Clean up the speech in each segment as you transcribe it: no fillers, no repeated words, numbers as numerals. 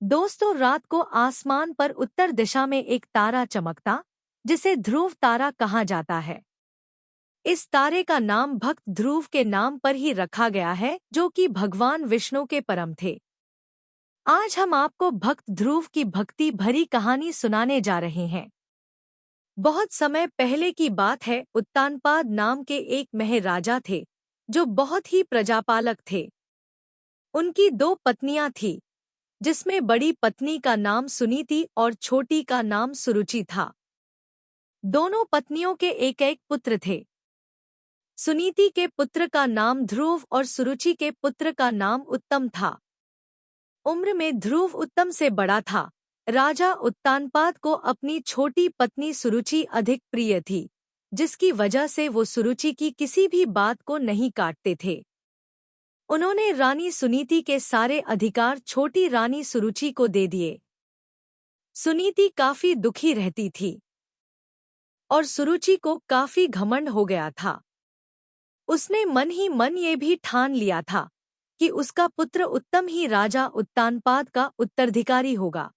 दोस्तों, रात को आसमान पर उत्तर दिशा में एक तारा चमकता, जिसे ध्रुव तारा कहा जाता है। इस तारे का नाम भक्त ध्रुव के नाम पर ही रखा गया है, जो कि भगवान विष्णु के परम थे। आज हम आपको भक्त ध्रुव की भक्ति भरी कहानी सुनाने जा रहे हैं। बहुत समय पहले की बात है। उत्तानपाद नाम के एक महाराजा थे, जो बहुत ही प्रजापालक थे। उनकी दो पत्नियां थीं, जिसमें बड़ी पत्नी का नाम सुनीति और छोटी का नाम सुरुचि था। दोनों पत्नियों के एक एक पुत्र थे। सुनीति के पुत्र का नाम ध्रुव और सुरुचि के पुत्र का नाम उत्तम था। उम्र में ध्रुव उत्तम से बड़ा था। राजा उत्तानपाद को अपनी छोटी पत्नी सुरुचि अधिक प्रिय थी, जिसकी वजह से वो सुरुचि की किसी भी बात को नहीं काटते थे। उन्होंने रानी सुनीति के सारे अधिकार छोटी रानी सुरुचि को दे दिए। सुनीति काफी दुखी रहती थी और सुरुचि को काफी घमंड हो गया था। उसने मन ही मन ये भी ठान लिया था कि उसका पुत्र उत्तम ही राजा उत्तानपाद का उत्तराधिकारी होगा।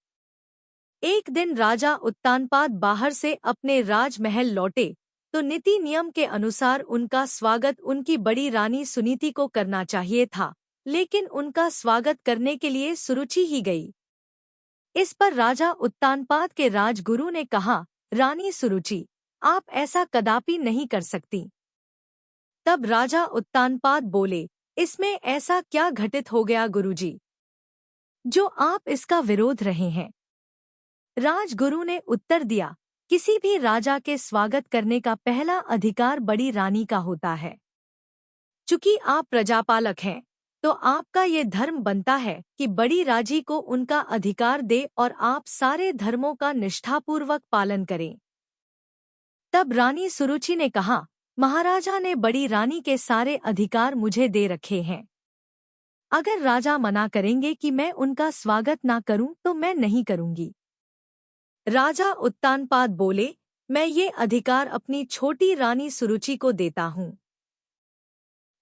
एक दिन राजा उत्तानपाद बाहर से अपने राजमहल लौटे तो नीति नियम के अनुसार उनका स्वागत उनकी बड़ी रानी सुनीति को करना चाहिए था, लेकिन उनका स्वागत करने के लिए सुरुचि ही गई। इस पर राजा उत्तानपाद के राजगुरु ने कहा, रानी सुरुचि, आप ऐसा कदापि नहीं कर सकती। तब राजा उत्तानपाद बोले, इसमें ऐसा क्या घटित हो गया गुरुजी, जो आप इसका विरोध रहे हैं? राजगुरु ने उत्तर दिया, किसी भी राजा के स्वागत करने का पहला अधिकार बड़ी रानी का होता है। चूंकि आप प्रजापालक हैं, तो आपका ये धर्म बनता है कि बड़ी राजी को उनका अधिकार दे और आप सारे धर्मों का निष्ठापूर्वक पालन करें। तब रानी सुरुचि ने कहा, महाराजा ने बड़ी रानी के सारे अधिकार मुझे दे रखे हैं। अगर राजा मना करेंगे कि मैं उनका स्वागत ना करूं तो मैं नहीं करूंगी। राजा उत्तानपाद बोले, मैं ये अधिकार अपनी छोटी रानी सुरुचि को देता हूँ।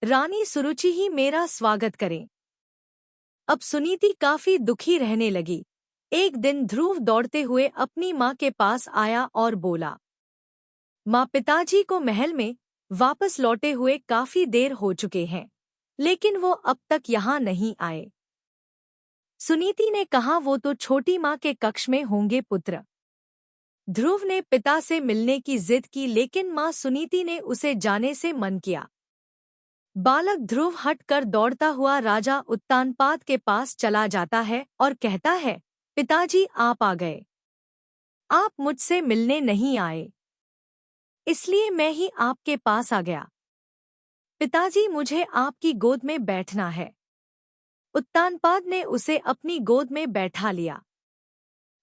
रानी सुरुचि ही मेरा स्वागत करें। अब सुनीति काफी दुखी रहने लगी। एक दिन ध्रुव दौड़ते हुए अपनी माँ के पास आया और बोला, माँ, पिताजी को महल में वापस लौटे हुए काफी देर हो चुके हैं, लेकिन वो अब तक यहाँ नहीं आए। सुनीति ने कहा, वो तो छोटी माँ के कक्ष में होंगे पुत्र। ध्रुव ने पिता से मिलने की जिद की, लेकिन माँ सुनीति ने उसे जाने से मन किया। बालक ध्रुव हटकर दौड़ता हुआ राजा उत्तानपाद के पास चला जाता है और कहता है, पिताजी आप आ गए। आप मुझसे मिलने नहीं आए, इसलिए मैं ही आपके पास आ गया। पिताजी, मुझे आपकी गोद में बैठना है। उत्तानपाद ने उसे अपनी गोद में बैठा लिया।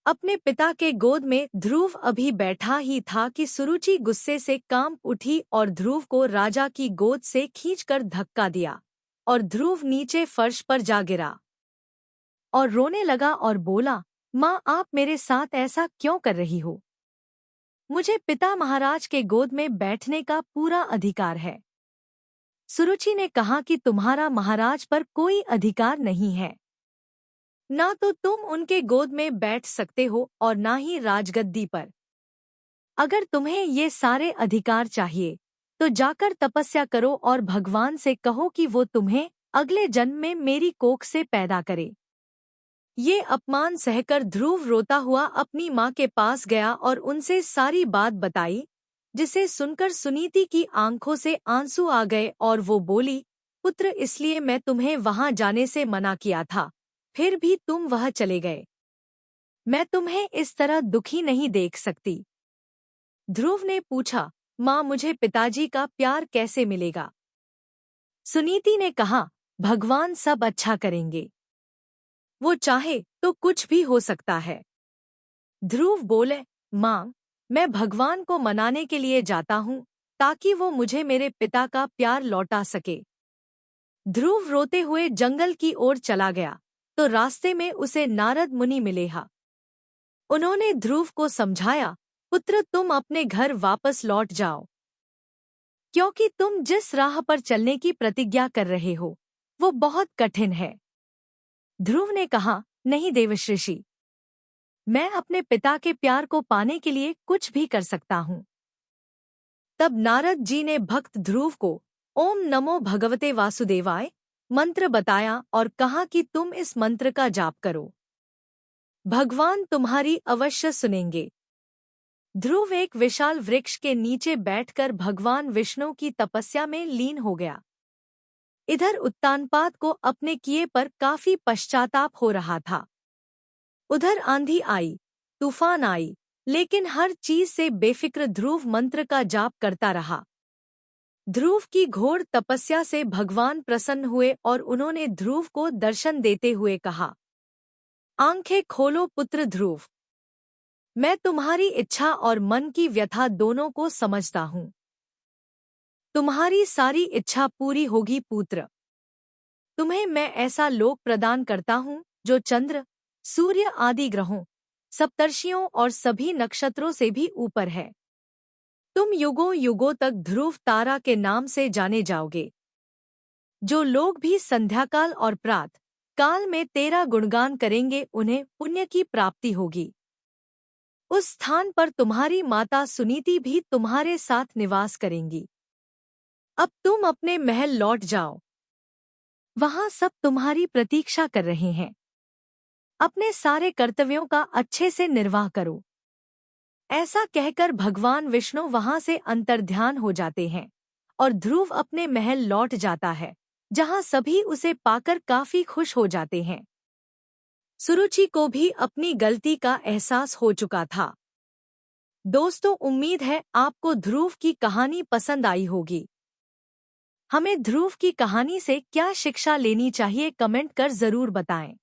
अपने पिता के गोद में ध्रुव अभी बैठा ही था कि सुरुचि गुस्से से कांप उठी और ध्रुव को राजा की गोद से खींचकर धक्का दिया और ध्रुव नीचे फर्श पर जा गिरा और रोने लगा और बोला, माँ, आप मेरे साथ ऐसा क्यों कर रही हो? मुझे पिता महाराज के गोद में बैठने का पूरा अधिकार है। सुरुचि ने कहा कि तुम्हारा महाराज पर कोई अधिकार नहीं है। ना तो तुम उनके गोद में बैठ सकते हो और ना ही राजगद्दी पर। अगर तुम्हें ये सारे अधिकार चाहिए तो जाकर तपस्या करो और भगवान से कहो कि वो तुम्हें अगले जन्म में मेरी कोख से पैदा करे। ये अपमान सहकर ध्रुव रोता हुआ अपनी माँ के पास गया और उनसे सारी बात बताई, जिसे सुनकर सुनीति की आंखों से आंसू आ गए और वो बोली, पुत्र, इसलिए मैं तुम्हें वहां जाने से मना किया था, फिर भी तुम वह चले गए। मैं तुम्हें इस तरह दुखी नहीं देख सकती। ध्रुव ने पूछा, माँ, मुझे पिताजी का प्यार कैसे मिलेगा? सुनीति ने कहा, भगवान सब अच्छा करेंगे। वो चाहे तो कुछ भी हो सकता है। ध्रुव बोले, माँ, मैं भगवान को मनाने के लिए जाता हूँ ताकि वो मुझे मेरे पिता का प्यार लौटा सके। ध्रुव रोते हुए जंगल की ओर चला गया तो रास्ते में उसे नारद मुनि मिले। उन्होंने ध्रुव को समझाया, पुत्र, तुम अपने घर वापस लौट जाओ, क्योंकि तुम जिस राह पर चलने की प्रतिज्ञा कर रहे हो वो बहुत कठिन है। ध्रुव ने कहा, नहीं देवश्ऋषि, मैं अपने पिता के प्यार को पाने के लिए कुछ भी कर सकता हूँ। तब नारद जी ने भक्त ध्रुव को ओम नमो भगवते वासुदेवाय मंत्र बताया और कहा कि तुम इस मंत्र का जाप करो, भगवान तुम्हारी अवश्य सुनेंगे। ध्रुव एक विशाल वृक्ष के नीचे बैठकर भगवान विष्णु की तपस्या में लीन हो गया। इधर उत्तानपाद को अपने किए पर काफी पश्चाताप हो रहा था। उधर आंधी आई, तूफान आई, लेकिन हर चीज से बेफिक्र ध्रुव मंत्र का जाप करता रहा। ध्रुव की घोर तपस्या से भगवान प्रसन्न हुए और उन्होंने ध्रुव को दर्शन देते हुए कहा, आंखें खोलो पुत्र ध्रुव, मैं तुम्हारी इच्छा और मन की व्यथा दोनों को समझता हूँ। तुम्हारी सारी इच्छा पूरी होगी पुत्र। तुम्हें मैं ऐसा लोक प्रदान करता हूँ जो चंद्र, सूर्य आदि ग्रहों, सप्तर्षियों और सभी नक्षत्रों से भी ऊपर है। तुम युगों युगों तक ध्रुव तारा के नाम से जाने जाओगे। जो लोग भी संध्याकाल और प्रात काल में तेरा गुणगान करेंगे उन्हें पुण्य की प्राप्ति होगी। उस स्थान पर तुम्हारी माता सुनीति भी तुम्हारे साथ निवास करेंगी। अब तुम अपने महल लौट जाओ, वहां सब तुम्हारी प्रतीक्षा कर रहे हैं। अपने सारे कर्तव्यों का अच्छे से निर्वाह करो। ऐसा कहकर भगवान विष्णु वहां से अंतर्ध्यान हो जाते हैं और ध्रुव अपने महल लौट जाता है, जहां सभी उसे पाकर काफी खुश हो जाते हैं। सुरुचि को भी अपनी गलती का एहसास हो चुका था। दोस्तों, उम्मीद है आपको ध्रुव की कहानी पसंद आई होगी। हमें ध्रुव की कहानी से क्या शिक्षा लेनी चाहिए कमेंट कर जरूर बताएं।